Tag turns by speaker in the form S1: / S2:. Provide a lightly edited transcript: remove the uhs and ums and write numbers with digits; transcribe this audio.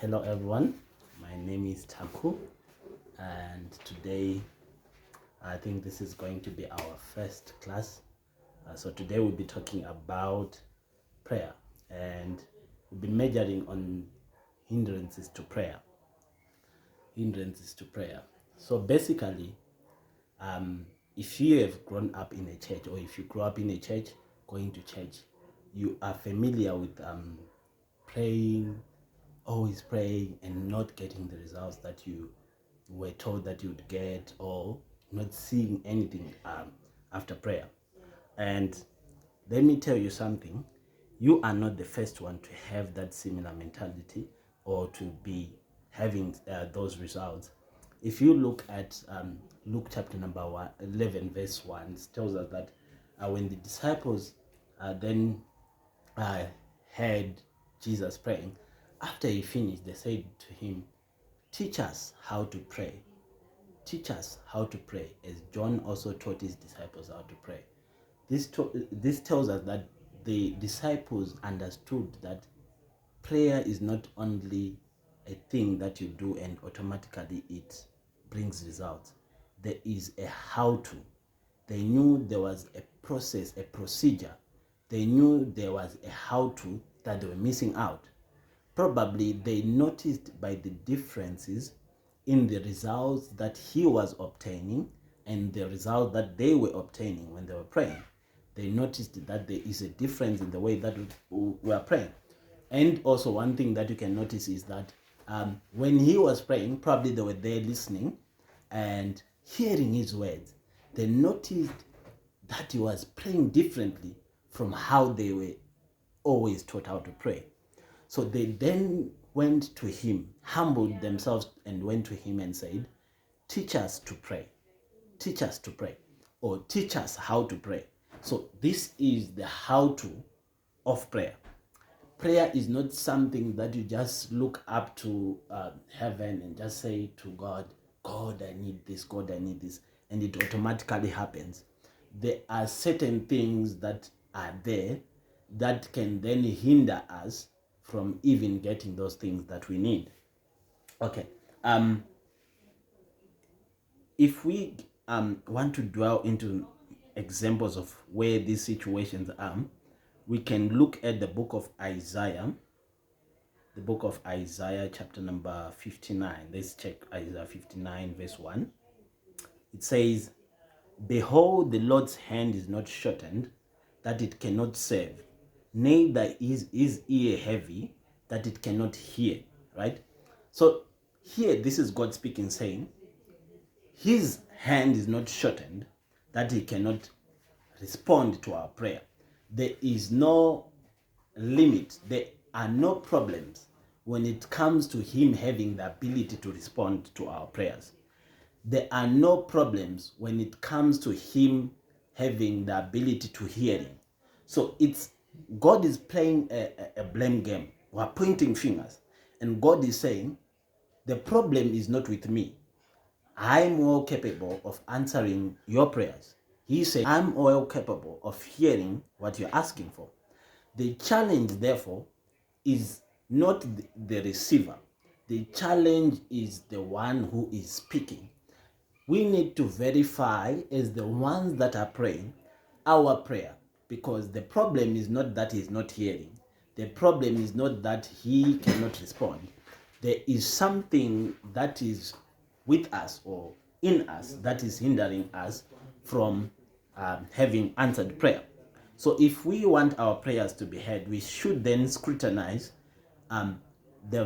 S1: Hello everyone, my name is Taku, and today I think this is going to be our first class. So today we'll be talking about prayer, and we'll be majoring on hindrances to prayer. So basically, if you have grown up in a church, or if you grew up in a church, going to church, you are familiar with praying, always praying and not getting the results that you were told that you would get, or not seeing anything after prayer. And let me tell you something, you are not the first one to have that similar mentality or to be having those results. If you look at Luke chapter number 11 verse 1, it tells us that when the disciples then heard Jesus praying, after he finished, they said to him, "Teach us how to pray. Teach us how to pray," as John also taught his disciples how to pray. This tells us that the disciples understood that prayer is not only a thing that you do and automatically it brings results. There is a how to. They knew there was a process, a procedure. They knew there was a how to that they were missing out. Probably they noticed by the differences in the results that he was obtaining and the result that they were obtaining when they were praying. They noticed that there is a difference in the way that we are praying. And also one thing that you can notice is that when he was praying, probably they were there listening and hearing his words. They noticed that he was praying differently from how they were always taught how to pray. So they then went to him, humbled themselves and went to him and said, "Teach us to pray. Teach us to pray," or "Teach us how to pray." So this is the how to of prayer. Prayer is not something that you just look up to heaven and just say to God, "God, I need this, God, I need this," and it automatically happens. There are certain things that are there that can then hinder us from even getting those things that we need. Okay. If we want to dwell into examples of where these situations are, we can look at the book of Isaiah. The book of Isaiah, chapter number 59. Let's check Isaiah 59, verse 1. It says, "Behold, the Lord's hand is not shortened, that it cannot save, neither is his ear heavy, that it cannot hear." Right? So here, this is God speaking, saying, his hand is not shortened, that he cannot respond to our prayer. There is no limit. There are no problems when it comes to him having the ability to respond to our prayers. There are no problems when it comes to him having the ability to hear him. So it's God is playing a blame game. We're pointing fingers. And God is saying, the problem is not with me. I'm well capable of answering your prayers. He said, I'm well capable of hearing what you're asking for. The challenge, therefore, is not the receiver. The challenge is the one who is speaking. We need to verify, as the ones that are praying, our prayer, because the problem is not that he's not hearing. The problem is not that he cannot respond. There is something that is with us or in us that is hindering us from having answered prayer. So if we want our prayers to be heard, we should then scrutinize the